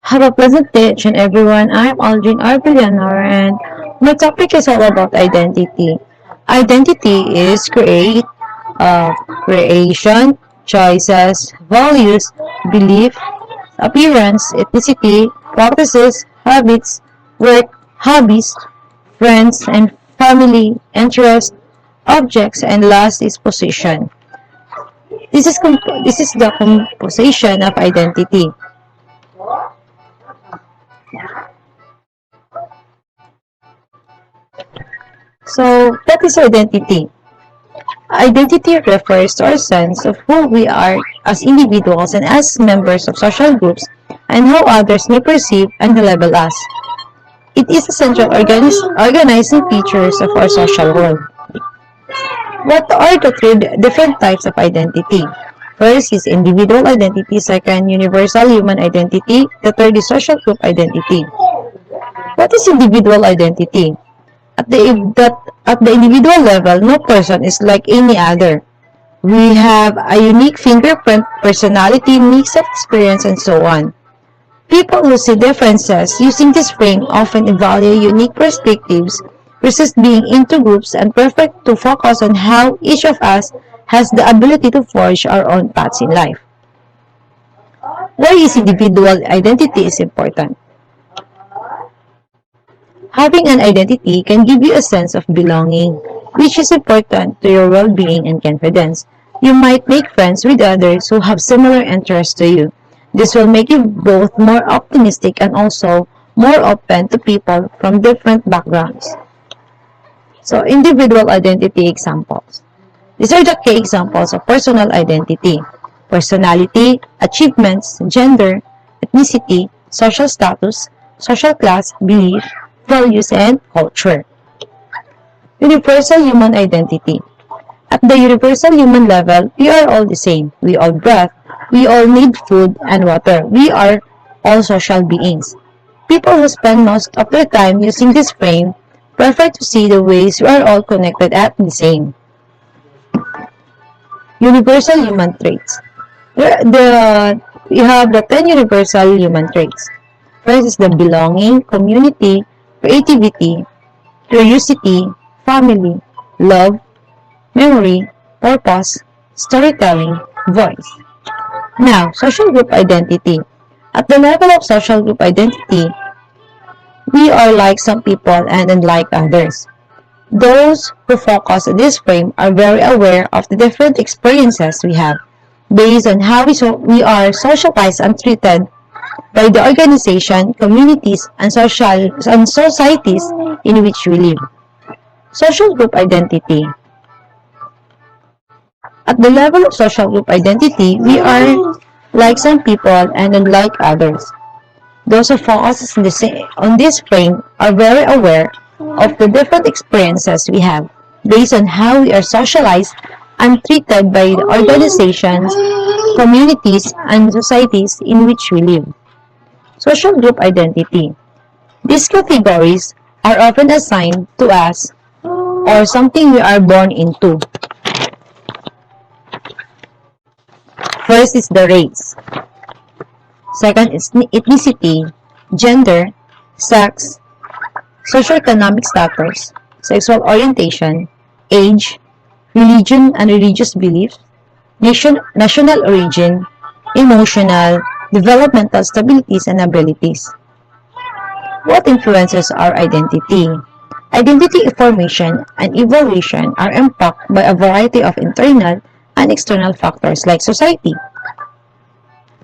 Have a pleasant day, everyone. I'm Aldrin Arbelianor, and my topic is all about identity. Identity is creation, choices, values, belief, appearance, ethnicity, practices, habits, work, hobbies, friends and family, interests, objects, and last is position. This is the composition of identity. So, that is identity. Identity refers to our sense of who we are as individuals and as members of social groups and how others may perceive and label us. It is the central organizing features of our social world. What are the three different types of identity? First is individual identity, second, universal human identity, the third is social group identity. What is individual identity? At the individual level, no person is like any other. We have a unique fingerprint, personality, mix of experience, and so on. People who see differences using this frame often evaluate unique perspectives, resist being into groups, and prefer to focus on how each of us has the ability to forge our own paths in life. Why is individual identity is important? Having an identity can give you a sense of belonging, which is important to your well-being and confidence. You might make friends with others who have similar interests to you. This will make you both more optimistic and also more open to people from different backgrounds. So, individual identity examples. These are the key examples of personal identity: personality, achievements, gender, ethnicity, social status, social class, belief, values, and culture. Universal human identity. At the universal human level, we are all the same. We all breathe. We all need food and water. We are all social beings. People who spend most of their time using this frame prefer to see the ways we are all connected at the same. Universal human traits. We have the 10 universal human traits. First is the belonging, community, creativity, curiosity, family, love, memory, purpose, storytelling, voice. Now, social group identity. At the level of social group identity, we are like some people and unlike others. Those who focus on this frame are very aware of the different experiences we have based on how we are socialized and treated by the organization, communities, and societies in which we live. Social group identity. At the level of social group identity, we are like some people and unlike others. Those who focus on this frame are very aware of the different experiences we have based on how we are socialized and treated by the organizations, communities, and societies in which we live. Social group identity. These categories are often assigned to us or something we are born into. First is the race. Second is ethnicity, gender, sex, socioeconomic status, sexual orientation, age, religion and religious beliefs, national origin, emotional, developmental stabilities and abilities. What influences our identity? Identity formation and evolution are impacted by a variety of internal and external factors like society.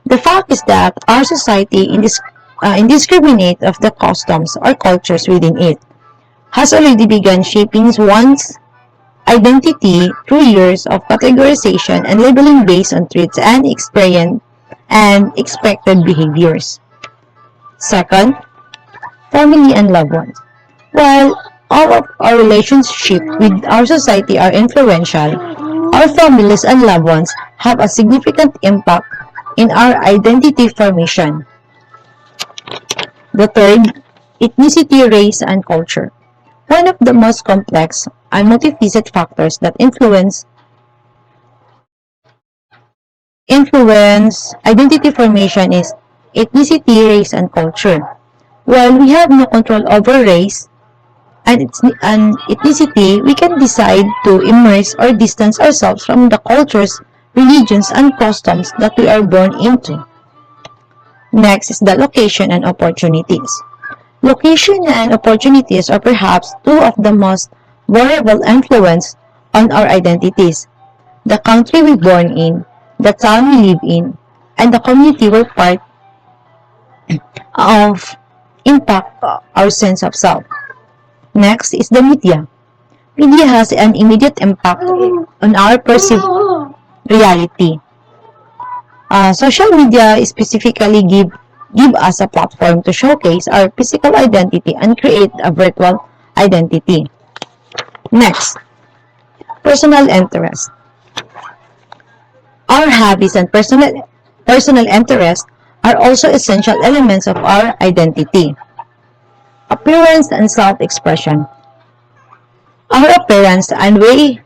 The fact is that our society indiscriminate of the customs or cultures within it has already begun shaping one's identity through years of categorization and labeling based on traits and experience and expected behaviors. Second, family and loved ones. While all of our relationships with our society are influential, our families and loved ones have a significant impact in our identity formation. The third, ethnicity, race, and culture. One of the most complex and multifaceted factors that influence identity formation is ethnicity, race, and culture. While we have no control over race and ethnicity, we can decide to immerse or distance ourselves from the cultures, religions, and customs that we are born into. Next is the location and opportunities. Location and opportunities are perhaps two of the most variable influence on our identities. The country we born in, the town we live in, and the community we're part of impact our sense of self. Next is the media. Media has an immediate impact on our perceived reality. Social media specifically give us a platform to showcase our physical identity and create a virtual identity. Next, personal interest. Our hobbies and personal interests are also essential elements of our identity. Appearance and self-expression. Our appearance and we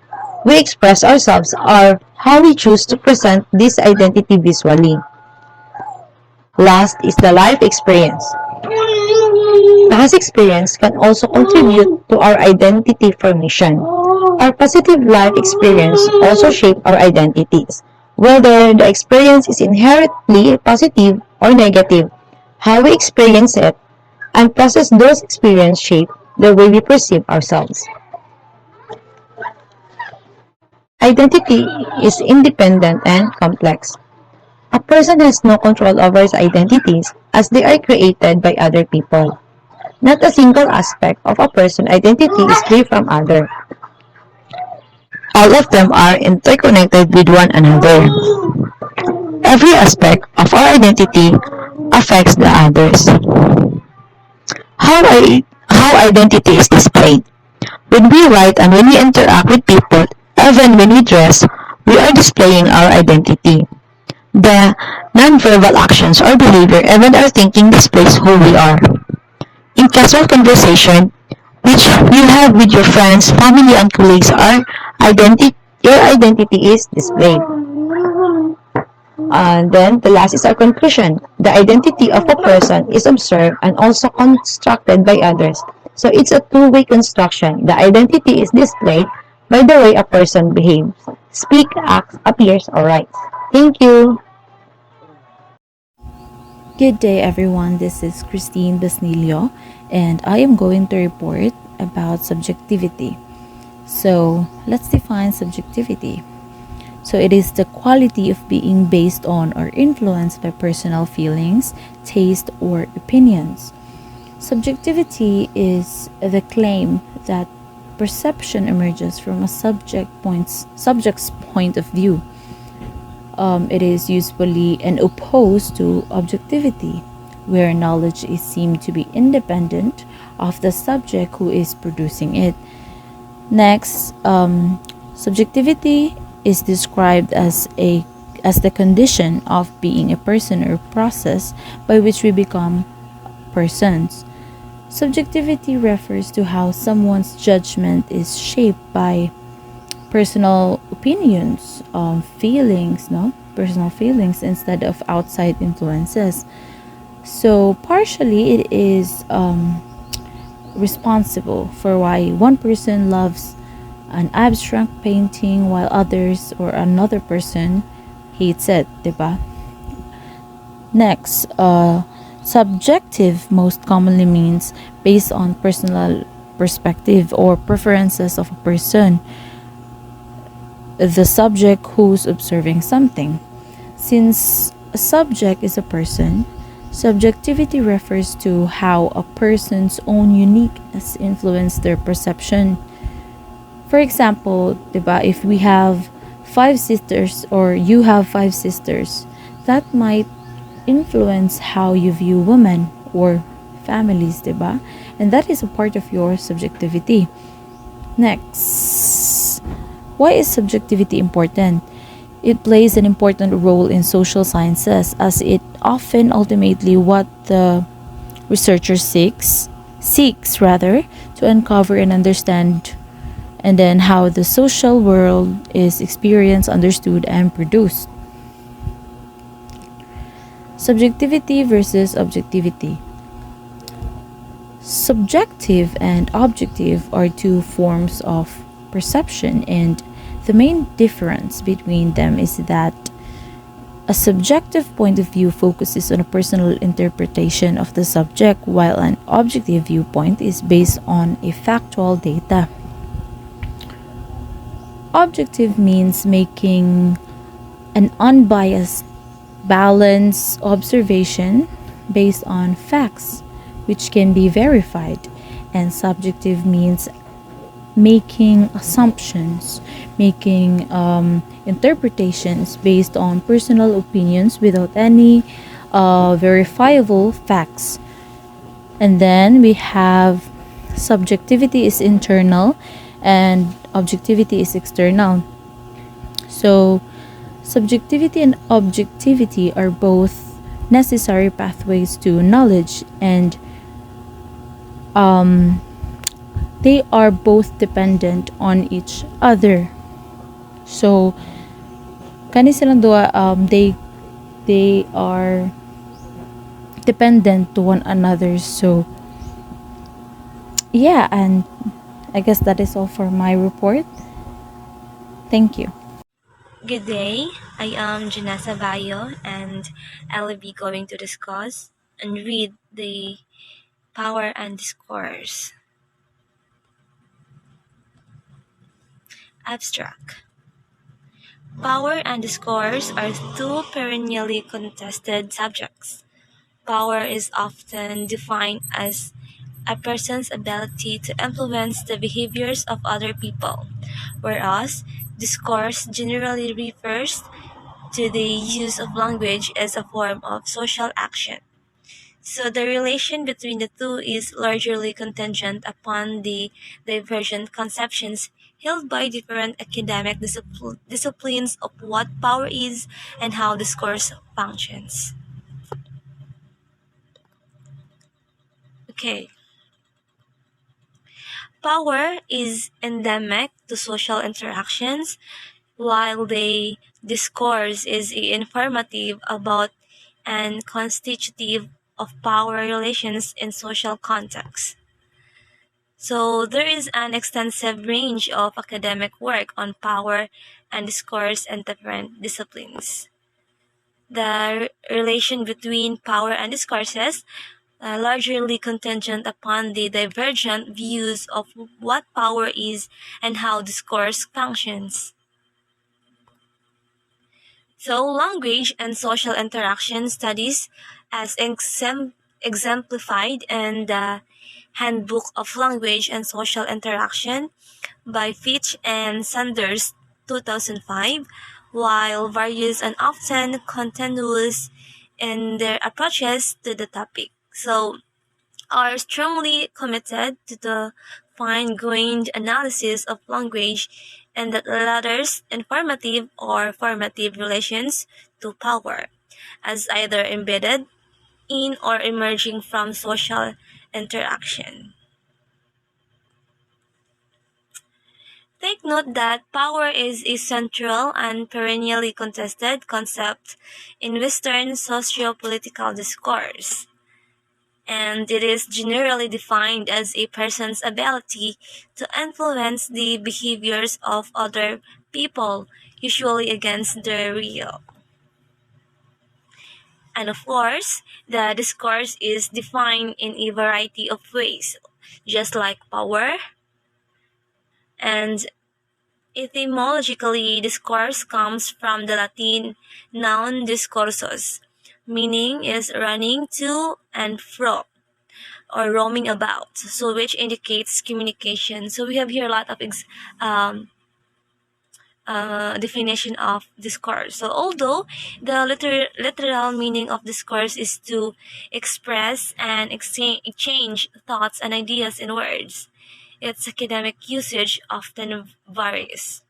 express ourselves are how we choose to present this identity visually. Last is the life experience. Past experience can also contribute to our identity formation. Our positive life experience also shape our identities. Whether the experience is inherently positive or negative, how we experience it and process those experiences shape the way we perceive ourselves. Identity is independent and complex. A person has no control over his identities as they are created by other people. Not a single aspect of a person's identity is free from other. All of them are interconnected with one another. Every aspect of our identity affects the others. How identity is displayed. When we write and when we interact with people, even when we dress, we are displaying our identity. The nonverbal actions or behavior, even our thinking displays who we are. In casual conversation, which you have with your friends, family, and colleagues, your identity is displayed. And then the last is our conclusion. The identity of a person is observed and also constructed by others. So it's a two-way construction. The identity is displayed by the way a person behaves, speaks, acts, appears, or writes. Thank you. Good day, everyone. This is Christine Basnilio, and I am going to report about subjectivity. So, let's define subjectivity. So, it is the quality of being based on or influenced by personal feelings, taste, or opinions. Subjectivity is the claim that perception emerges from a subject's point of view. It is usually an opposed to objectivity, where knowledge is seen to be independent of the subject who is producing it. Next, subjectivity is described as the condition of being a person or process by which we become persons. Subjectivity refers to how someone's judgment is shaped by personal opinions, personal feelings instead of outside influences. So partially it is responsible for why one person loves an abstract painting while others or another person hates it, diba? Next, subjective most commonly means based on personal perspective or preferences of a person, the subject who's observing something. Since a subject is a person, subjectivity refers to how a person's own uniqueness influences their perception. For example, diba, if we have 5 sisters or you have 5 sisters, that might influence how you view women or families, diba? And that is a part of your subjectivity. Next, why is subjectivity important? It plays an important role in social sciences as it often ultimately what the researcher seeks rather to uncover and understand, and then how the social world is experienced, understood, and produced. Subjectivity versus objectivity. Subjective and objective are two forms of perception, and the main difference between them is that a subjective point of view focuses on a personal interpretation of the subject, while an objective viewpoint is based on a factual data. Objective means making an unbiased, balanced observation based on facts, which can be verified, and subjective means making assumptions, making interpretations based on personal opinions without any verifiable facts. And then we have subjectivity is internal and objectivity is external. So, subjectivity and objectivity are both necessary pathways to knowledge, and they are both dependent on each other. So, kani silang dua, they are dependent to one another. So, yeah, and I guess that is all for my report. Thank you. Good day, I am Janessa Bayo and I'll be going to discuss and read the Power and Discourse. Abstract. Power and discourse are two perennially contested subjects. Power is often defined as a person's ability to influence the behaviors of other people, whereas discourse generally refers to the use of language as a form of social action. So the relation between the two is largely contingent upon the divergent conceptions held by different academic disciplines of what power is and how discourse functions. Okay, power is endemic to social interactions, while the discourse is informative about and constitutive of power relations in social contexts. So there is an extensive range of academic work on power and discourse in different disciplines. The relation between power and discourses largely contingent upon the divergent views of what power is and how discourse functions. So, language and social interaction studies, as exemplified in the Handbook of Language and Social Interaction by Fitch and Sanders 2005, while various and often continuous in their approaches to the topic. So, are strongly committed to the fine-grained analysis of language and the latter's informative or formative relations to power, as either embedded in or emerging from social interaction. Take note that power is a central and perennially contested concept in Western socio-political discourse, and it is generally defined as a person's ability to influence the behaviors of other people, usually against their will. And of course, the discourse is defined in a variety of ways, just like power. And etymologically, discourse comes from the Latin noun discursus, meaning is running to and fro or roaming about, so which indicates communication. So we have here a lot of definition of discourse. So although the literal meaning of discourse is to express and exchange thoughts and ideas in words, its academic usage often varies.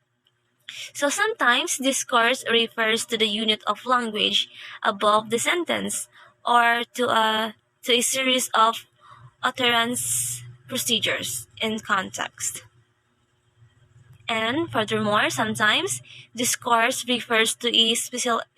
So sometimes discourse refers to the unit of language above the sentence or to a series of utterance procedures in context. And furthermore, sometimes discourse refers to a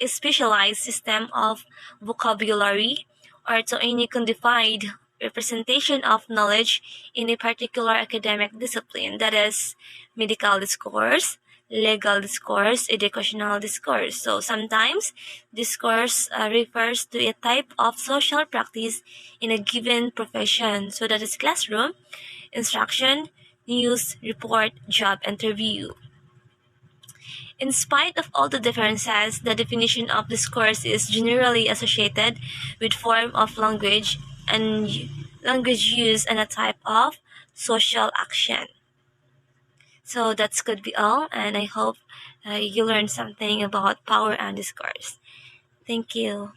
specialized system of vocabulary or to any codified representation of knowledge in a particular academic discipline, that is, medical discourse, legal discourse, educational discourse. So sometimes discourse refers to a type of social practice in a given profession. So that is classroom, instruction, news, report, job interview. In spite of all the differences, the definition of discourse is generally associated with form of language and language use and a type of social action. So that's could be all, and I hope you learned something about power and discourse. Thank you.